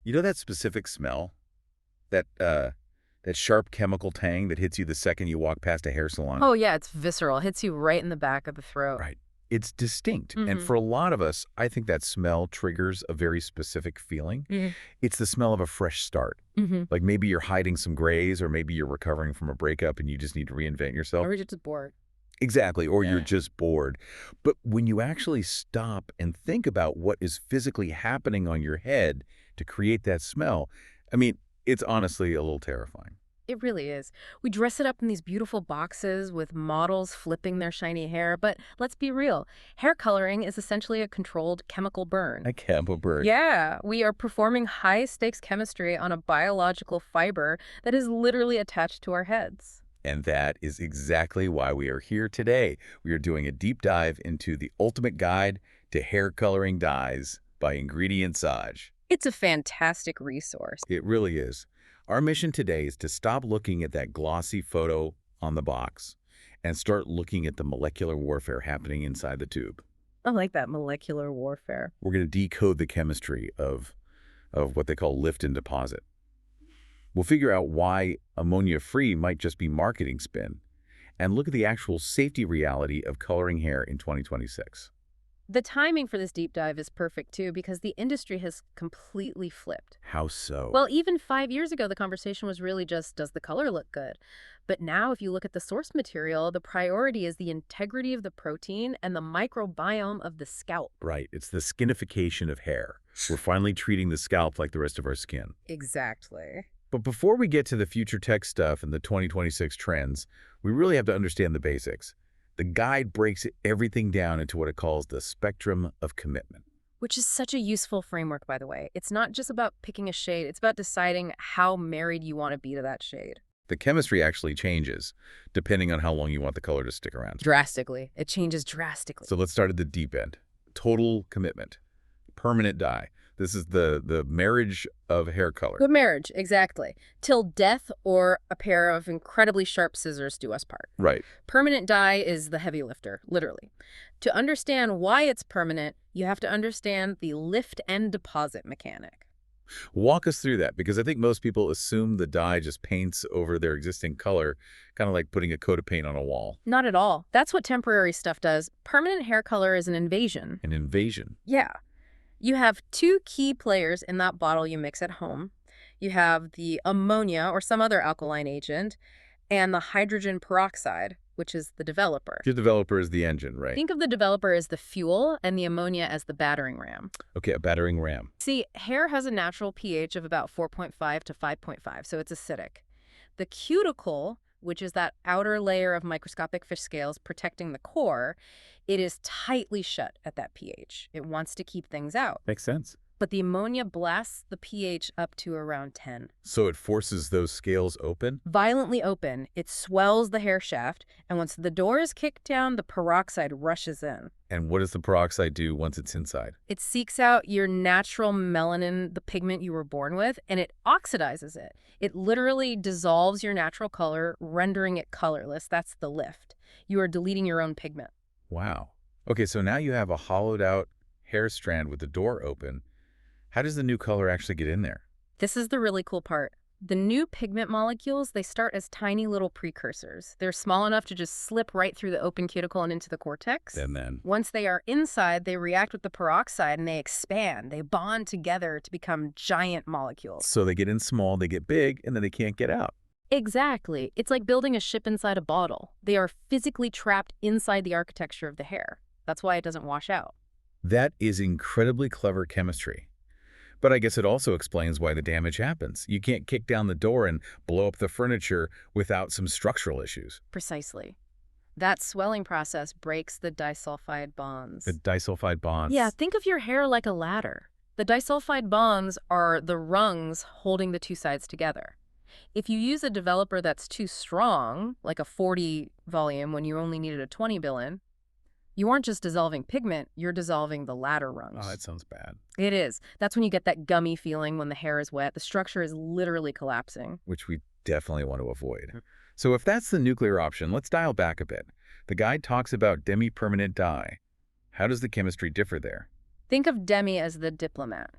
You know that specific smell? That sharp chemical tang that hits you the second you walk past a hair salon? Oh, yeah, it's visceral. Hits you right in the back of the throat. Right. It's distinct. And Mm-hmm. for a lot of us, I think that smell triggers a very specific feeling. Mm-hmm. It's the smell of a fresh start. Mm-hmm. Like maybe you're hiding some grays, or maybe you're recovering from a breakup and you just need to reinvent yourself. Or you're just bored. Exactly. Or you're Yeah. just bored. But when you actually stop and think about what is physically happening on your head to create that smell, I mean, it's honestly a little terrifying. It really is. We dress it up in these beautiful boxes with models flipping their shiny hair, but let's be real. Hair coloring is essentially a controlled chemical burn. A camel bird. Yeah, we are performing high-stakes chemistry on a biological fiber that is literally attached to our heads. And that is exactly why we are here today. We are doing a deep dive into the ultimate guide to hair coloring dyes by Ingredientsage. It's a fantastic resource. It really is. Our mission today is to stop looking at that glossy photo on the box and start looking at the molecular warfare happening inside the tube. I like that molecular warfare. We're going to decode the chemistry of what they call lift and deposit. We'll figure out why ammonia-free might just be marketing spin, and look at the actual safety reality of coloring hair in 2026. The timing for this deep dive is perfect, too, because the industry has completely flipped. How so? Well, even 5 years ago, the conversation was really just, does the color look good? But now, if you look at the source material, the priority is the integrity of the protein and the microbiome of the scalp. Right. It's the skinification of hair. We're finally treating the scalp like the rest of our skin. Exactly. But before we get to the future tech stuff and the 2026 trends, we really have to understand the basics. The guide breaks everything down into what it calls the spectrum of commitment. Which is such a useful framework, by the way. It's not just about picking a shade. It's about deciding how married you want to be to that shade. The chemistry actually changes depending on how long you want the color to stick around. Drastically. It changes drastically. So let's start at the deep end. Total commitment. Permanent dye. This is the marriage of hair color. Good marriage, exactly. Till death or a pair of incredibly sharp scissors do us part. Right. Permanent dye is the heavy lifter, literally. To understand why it's permanent, you have to understand the lift and deposit mechanic. Walk us through that, because I think most people assume the dye just paints over their existing color, kind of like putting a coat of paint on a wall. Not at all. That's what temporary stuff does. Permanent hair color is an invasion. An invasion. Yeah. You have two key players in that bottle you mix at home. You have the ammonia or some other alkaline agent and the hydrogen peroxide, which is the developer. The developer is the engine, right? Think of the developer as the fuel and the ammonia as the battering ram. Okay, a battering ram. See, hair has a natural pH of about 4.5 to 5.5, so it's acidic. The cuticle, which is that outer layer of microscopic fish scales protecting the core, it is tightly shut at that pH. It wants to keep things out. Makes sense. But the ammonia blasts the pH up to around 10. So it forces those scales open? Violently open, it swells the hair shaft, and once the door is kicked down, the peroxide rushes in. And what does the peroxide do once it's inside? It seeks out your natural melanin, the pigment you were born with, and it oxidizes it. It literally dissolves your natural color, rendering it colorless. That's the lift. You are deleting your own pigment. Wow. Okay, so now you have a hollowed out hair strand with the door open. How does the new color actually get in there? This is the really cool part. The new pigment molecules, they start as tiny little precursors. They're small enough to just slip right through the open cuticle and into the cortex. And then? Once they are inside, they react with the peroxide and they expand. They bond together to become giant molecules. So they get in small, they get big, and then they can't get out. Exactly. It's like building a ship inside a bottle. They are physically trapped inside the architecture of the hair. That's why it doesn't wash out. That is incredibly clever chemistry. But I guess it also explains why the damage happens. You can't kick down the door and blow up the furniture without some structural issues. Precisely. That swelling process breaks the disulfide bonds. The disulfide bonds. Yeah, think of your hair like a ladder. The disulfide bonds are the rungs holding the two sides together. If you use a developer that's too strong, like a 40 volume when you only needed a 20 billion, you aren't just dissolving pigment, you're dissolving the ladder rungs. Oh, that sounds bad. It is. That's when you get that gummy feeling when the hair is wet. The structure is literally collapsing. Which we definitely want to avoid. So if that's the nuclear option, let's dial back a bit. The guide talks about demi-permanent dye. How does the chemistry differ there? Think of demi as the diplomat.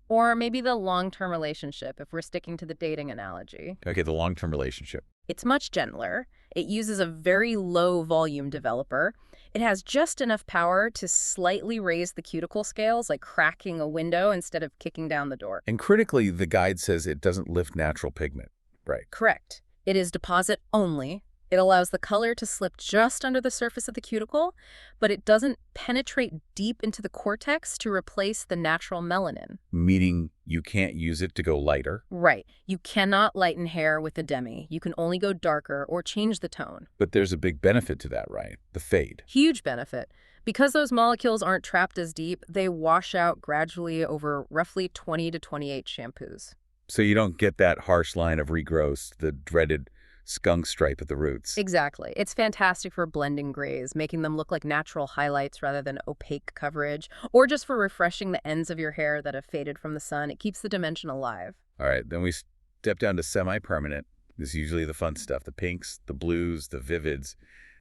Or maybe the long-term relationship, if we're sticking to the dating analogy. Okay, the long-term relationship. It's much gentler. It uses a very low volume developer. It has just enough power to slightly raise the cuticle scales, like cracking a window instead of kicking down the door. And critically, the guide says it doesn't lift natural pigment. Right. Correct. It is deposit only. It allows the color to slip just under the surface of the cuticle, but it doesn't penetrate deep into the cortex to replace the natural melanin. Meaning you can't use it to go lighter. Right. You cannot lighten hair with a demi. You can only go darker or change the tone. But there's a big benefit to that, right? The fade. Huge benefit. Because those molecules aren't trapped as deep, they wash out gradually over roughly 20 to 28 shampoos. So you don't get that harsh line of regrowth, the dreaded skunk stripe at the roots. Exactly. It's fantastic for blending grays, making them look like natural highlights rather than opaque coverage, or just for refreshing the ends of your hair that have faded from the sun. It keeps the dimension alive. All right, then we step down to semi-permanent. This is usually the fun stuff, the pinks, the blues, the vivids.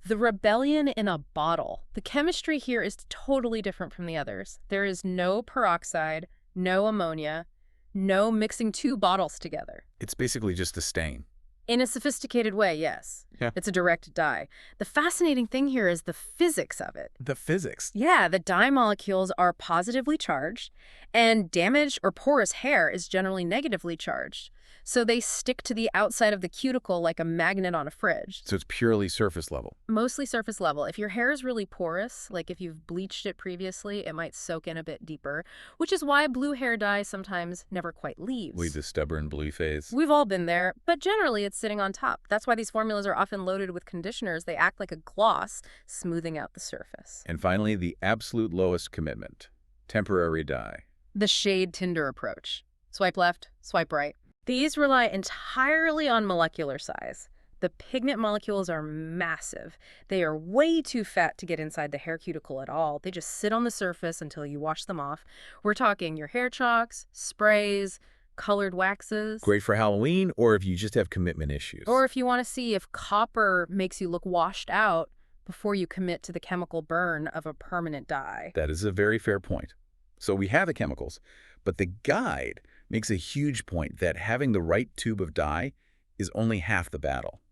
The rebellion in a bottle. The chemistry here is totally different from the others. There is no peroxide, no ammonia, no mixing two bottles together. It's basically just a stain. In a sophisticated way, yes. Yeah. It's a direct dye. The fascinating thing here is the physics of it. The physics. Yeah, the dye molecules are positively charged, and damaged or porous hair is generally negatively charged. So they stick to the outside of the cuticle like a magnet on a fridge. So it's purely surface level. Mostly surface level. If your hair is really porous, like if you've bleached it previously, it might soak in a bit deeper, which is why blue hair dye sometimes never quite leaves. The stubborn blue phase. We've all been there, but generally it's sitting on top. That's why these formulas are often loaded with conditioners. They act like a gloss, smoothing out the surface. And finally, the absolute lowest commitment, temporary dye. The shade Tinder approach. Swipe left, swipe right. These rely entirely on molecular size. The pigment molecules are massive. They are way too fat to get inside the hair cuticle at all. They just sit on the surface until you wash them off. We're talking your hair chalks, sprays, colored waxes. Great for Halloween, or if you just have commitment issues. Or if you want to see if copper makes you look washed out before you commit to the chemical burn of a permanent dye. That is a very fair point. So we have the chemicals, but the guide makes a huge point that having the right tube of dye is only half the battle.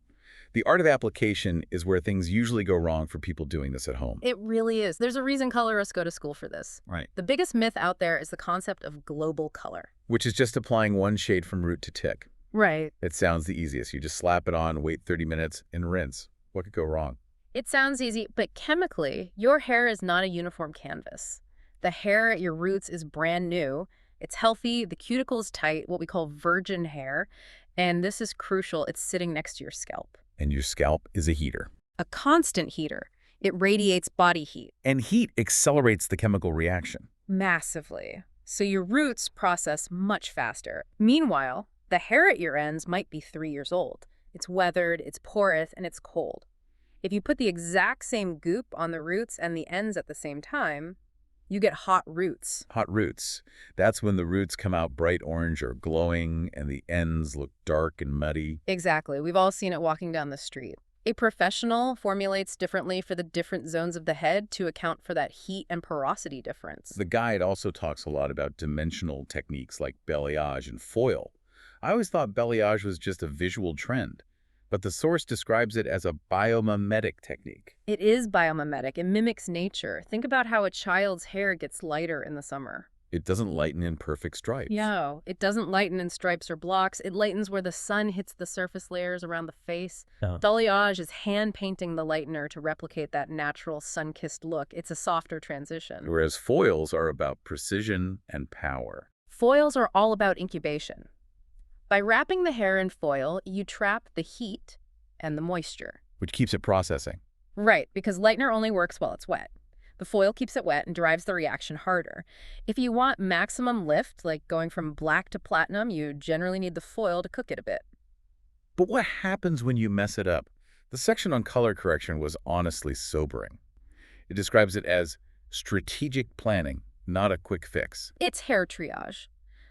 The art of application is where things usually go wrong for people doing this at home. It really is. There's a reason colorists go to school for this. Right. The biggest myth out there is the concept of global color. Which is just applying one shade from root to tick. Right. It sounds the easiest. You just slap it on, wait 30 minutes, and rinse. What could go wrong? It sounds easy, but chemically, your hair is not a uniform canvas. The hair at your roots is brand new. It's healthy, the cuticle is tight, what we call virgin hair, and this is crucial, it's sitting next to your scalp. And your scalp is a heater. A constant heater. It radiates body heat. And heat accelerates the chemical reaction. Massively. So your roots process much faster. Meanwhile, the hair at your ends might be 3 years old. It's weathered, it's porous, and it's cold. If you put the exact same goop on the roots and the ends at the same time, you get hot roots. Hot roots. That's when the roots come out bright orange or glowing and the ends look dark and muddy. Exactly. We've all seen it walking down the street. A professional formulates differently for the different zones of the head to account for that heat and porosity difference. The guide also talks a lot about dimensional techniques like balayage and foil. I always thought balayage was just a visual trend, but the source describes it as a biomimetic technique. It is biomimetic. It mimics nature. Think about how a child's hair gets lighter in the summer. It doesn't lighten in perfect stripes. No, it doesn't lighten in stripes or blocks. It lightens where the sun hits the surface layers around the face. Balayage is hand-painting the lightener to replicate that natural sun-kissed look. It's a softer transition. Whereas foils are about precision and power. Foils are all about incubation. By wrapping the hair in foil, you trap the heat and the moisture. Which keeps it processing. Right, because lightener only works while it's wet. The foil keeps it wet and drives the reaction harder. If you want maximum lift, like going from black to platinum, you generally need the foil to cook it a bit. But what happens when you mess it up? The section on color correction was honestly sobering. It describes it as strategic planning, not a quick fix. It's hair triage.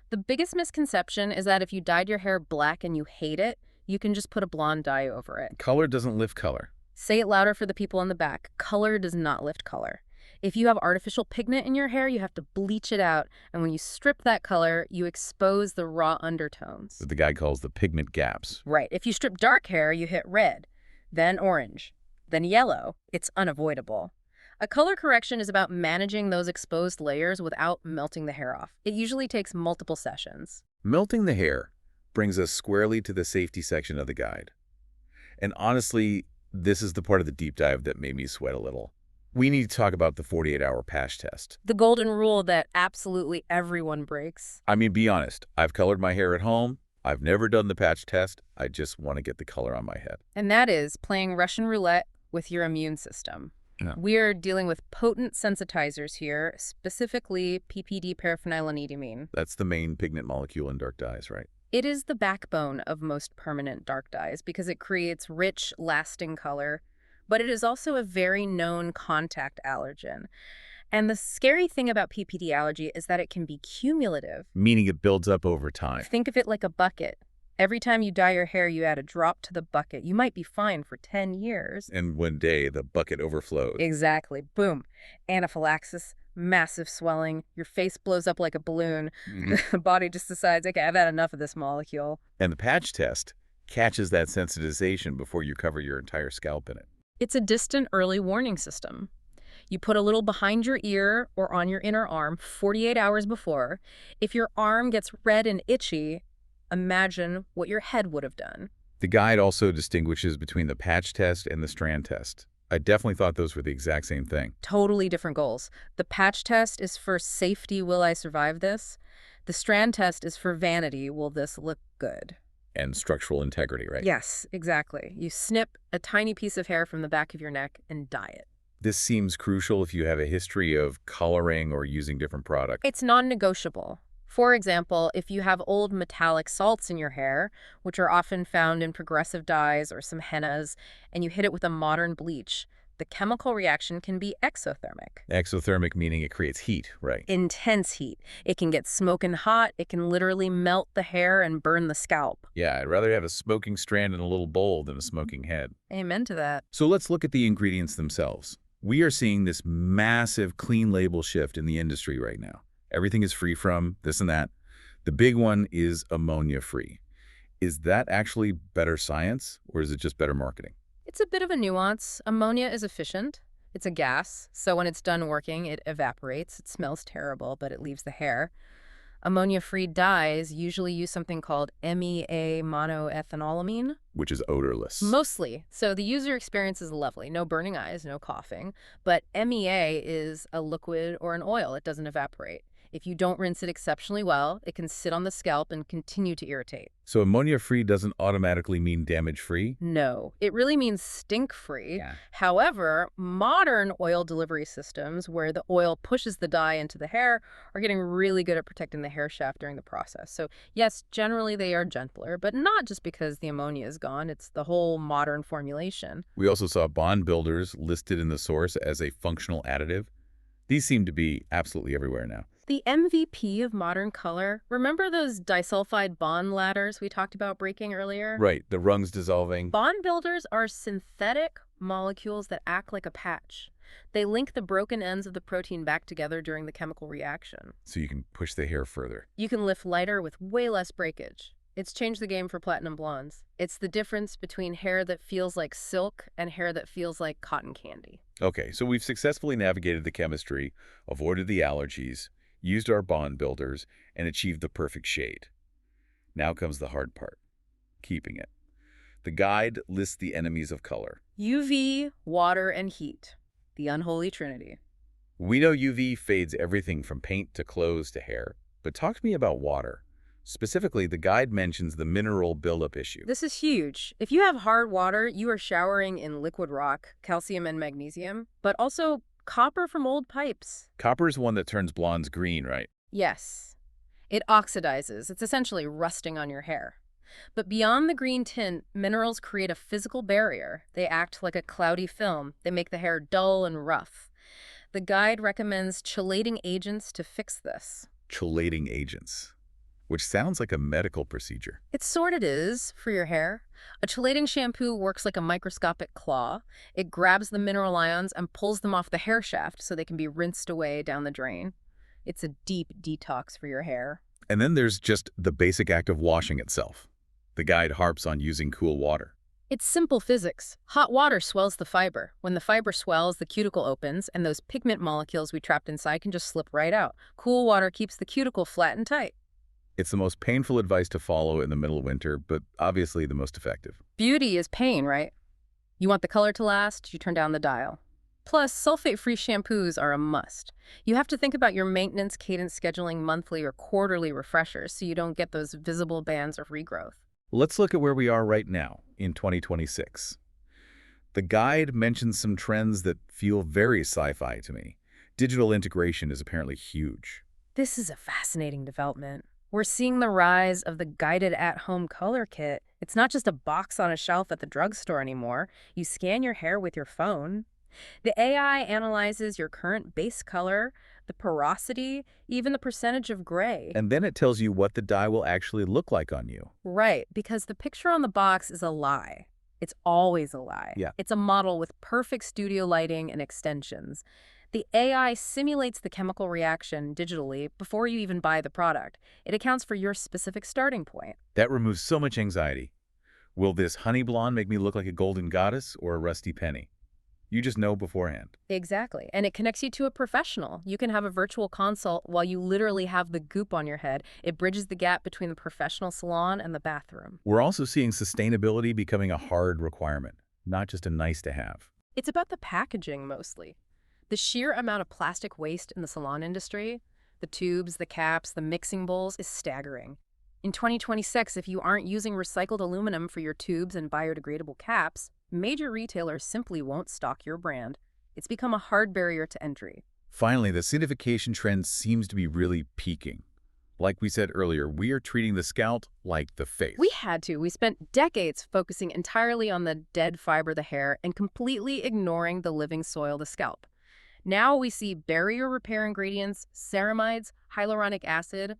The biggest misconception is that if you dyed your hair black and you hate it, you can just put a blonde dye over it. Color doesn't lift color. Say it louder for the people in the back. Color does not lift color. If you have artificial pigment in your hair, you have to bleach it out, and when you strip that color, you expose the raw undertones. What the guy calls the pigment gaps. Right. If you strip dark hair, you hit red, then orange, then yellow. It's unavoidable. A color correction is about managing those exposed layers without melting the hair off. It usually takes multiple sessions. Melting the hair brings us squarely to the safety section of the guide. And honestly, this is the part of the deep dive that made me sweat a little. We need to talk about the 48-hour patch test. The golden rule that absolutely everyone breaks. I mean, be honest, I've colored my hair at home. I've never done the patch test. I just want to get the color on my head. And that is playing Russian roulette with your immune system. Yeah. We're dealing with potent sensitizers here, specifically PPD paraphenylenediamine. That's the main pigment molecule in dark dyes, right? It is the backbone of most permanent dark dyes because it creates rich, lasting color, but it is also a very known contact allergen. And the scary thing about PPD allergy is that it can be cumulative. Meaning it builds up over time. Think of it like a bucket. Every time you dye your hair, you add a drop to the bucket. You might be fine for 10 years. And one day, the bucket overflowed. Exactly. Boom. Anaphylaxis, massive swelling, your face blows up like a balloon. The body just decides, okay, I've had enough of this molecule. And the patch test catches that sensitization before you cover your entire scalp in it. It's a distant early warning system. You put a little behind your ear or on your inner arm 48 hours before. If your arm gets red and itchy, imagine what your head would have done. The guide also distinguishes between the patch test and the strand test. I definitely thought those were the exact same thing. Totally different goals. The patch test is for safety, will I survive this? The strand test is for vanity, will this look good? And structural integrity, right? Yes, exactly. You snip a tiny piece of hair from the back of your neck and dye it. This seems crucial if you have a history of coloring or using different products. It's non-negotiable. For example, if you have old metallic salts in your hair, which are often found in progressive dyes or some hennas, and you hit it with a modern bleach, the chemical reaction can be exothermic. Exothermic meaning it creates heat, right? Intense heat. It can get smoking hot. It can literally melt the hair and burn the scalp. Yeah, I'd rather have a smoking strand in a little bowl than a smoking head. Amen to that. So let's look at the ingredients themselves. We are seeing this massive clean label shift in the industry right now. Everything is free from this and that. The big one is ammonia-free. Is that actually better science, or is it just better marketing? It's a bit of a nuance. Ammonia is efficient. It's a gas, so when it's done working, it evaporates. It smells terrible, but it leaves the hair. Ammonia-free dyes usually use something called MEA monoethanolamine. Which is odorless. Mostly. So the user experience is lovely. No burning eyes, no coughing. But MEA is a liquid or an oil. It doesn't evaporate. If you don't rinse it exceptionally well, it can sit on the scalp and continue to irritate. So ammonia-free doesn't automatically mean damage-free? No, it really means stink-free. Yeah. However, modern oil delivery systems where the oil pushes the dye into the hair are getting really good at protecting the hair shaft during the process. So yes, generally they are gentler, but not just because the ammonia is gone. It's the whole modern formulation. We also saw bond builders listed in the source as a functional additive. These seem to be absolutely everywhere now. The MVP of modern color, remember those disulfide bond ladders we talked about breaking earlier? Right, the rungs dissolving. Bond builders are synthetic molecules that act like a patch. They link the broken ends of the protein back together during the chemical reaction. So you can push the hair further. You can lift lighter with way less breakage. It's changed the game for platinum blondes. It's the difference between hair that feels like silk and hair that feels like cotton candy. Okay, so we've successfully navigated the chemistry, avoided the allergies, used our bond builders, and achieved the perfect shade. Now comes the hard part, keeping it. The guide lists the enemies of color. UV, water, and heat. The unholy trinity. We know UV fades everything from paint to clothes to hair, but talk to me about water. Specifically, the guide mentions the mineral buildup issue. This is huge. If you have hard water, you are showering in liquid rock, calcium and magnesium, but also copper from old pipes. Copper is one that turns blondes green, right? Yes. It oxidizes. It's essentially rusting on your hair. But beyond the green tint, minerals create a physical barrier. They act like a cloudy film. They make the hair dull and rough. The guide recommends chelating agents to fix this. Chelating agents. which sounds like a medical procedure. It sort of is for your hair. A chelating shampoo works like a microscopic claw. It grabs the mineral ions and pulls them off the hair shaft so they can be rinsed away down the drain. It's a deep detox for your hair. And then there's just the basic act of washing itself. The guide harps on using cool water. It's simple physics. Hot water swells the fiber. When the fiber swells, the cuticle opens, and those pigment molecules we trapped inside can just slip right out. Cool water keeps the cuticle flat and tight. It's the most painful advice to follow in the middle of winter, but obviously the most effective. Beauty is pain, right? You want the color to last, you turn down the dial. Plus, sulfate-free shampoos are a must. You have to think about your maintenance cadence scheduling monthly or quarterly refreshers so you don't get those visible bands of regrowth. Let's look at where we are right now in 2026. The guide mentions some trends that feel very sci-fi to me. Digital integration is apparently huge. This is a fascinating development. We're seeing the rise of the guided at-home color kit. It's not just a box on a shelf at the drugstore anymore. You scan your hair with your phone. The AI analyzes your current base color, the porosity, even the percentage of gray. And then it tells you what the dye will actually look like on you. Right, because the picture on the box is a lie. It's always a lie. Yeah. It's a model with perfect studio lighting and extensions. The AI simulates the chemical reaction digitally before you even buy the product. It accounts for your specific starting point. That removes so much anxiety. Will this honey blonde make me look like a golden goddess or a rusty penny? You just know beforehand. Exactly. And it connects you to a professional. You can have a virtual consult while you literally have the goop on your head. It bridges the gap between the professional salon and the bathroom. We're also seeing sustainability becoming a hard requirement, not just a nice to have. It's about the packaging mostly. The sheer amount of plastic waste in the salon industry, the tubes, the caps, the mixing bowls, is staggering. In 2026, if you aren't using recycled aluminum for your tubes and biodegradable caps, major retailers simply won't stock your brand. It's become a hard barrier to entry. Finally, the acidification trend seems to be really peaking. Like we said earlier, we are treating the scalp like the face. We had to. We spent decades focusing entirely on the dead fiber, the hair, and completely ignoring the living soil, the scalp. Now we see barrier repair ingredients, ceramides, hyaluronic acid,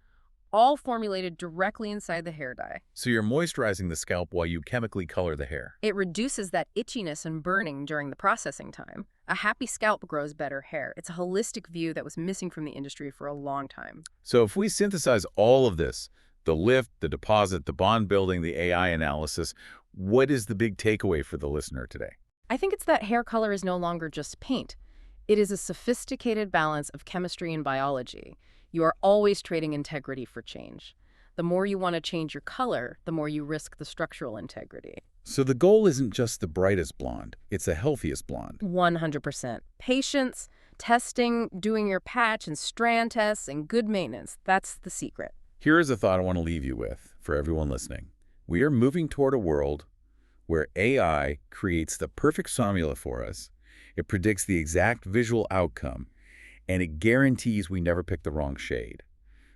all formulated directly inside the hair dye. So you're moisturizing the scalp while you chemically color the hair. It reduces that itchiness and burning during the processing time. A happy scalp grows better hair. It's a holistic view that was missing from the industry for a long time. So if we synthesize all of this, the lift, the deposit, the bond building, the AI analysis, what is the big takeaway for the listener today? I think it's that hair color is no longer just paint. It is a sophisticated balance of chemistry and biology. You are always trading integrity for change. The more you want to change your color, the more you risk the structural integrity. So the goal isn't just the brightest blonde, it's the healthiest blonde. 100%. Patience, testing, doing your patch and strand tests, and good maintenance. That's the secret. Here is a thought I want to leave you with for everyone listening. We are moving toward a world where AI creates the perfect formula for us. It predicts the exact visual outcome, and it guarantees we never pick the wrong shade.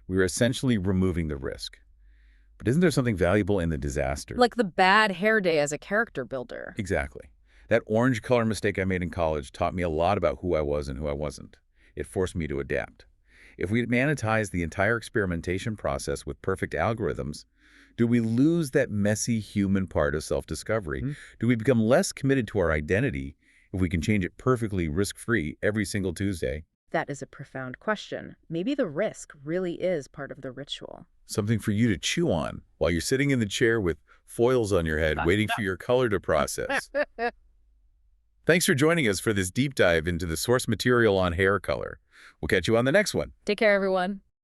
We're essentially removing the risk. But isn't there something valuable in the disaster? Like the bad hair day as a character builder. Exactly. That orange color mistake I made in college taught me a lot about who I was and who I wasn't. It forced me to adapt. If we monetize the entire experimentation process with perfect algorithms, do we lose that messy human part of self-discovery? Do we become less committed to our identity if we can change it perfectly risk-free every single Tuesday? That is a profound question. Maybe the risk really is part of the ritual. Something for you to chew on while you're sitting in the chair with foils on your head waiting for your color to process. Thanks for joining us for this deep dive into the source material on hair color. We'll catch you on the next one. Take care, everyone.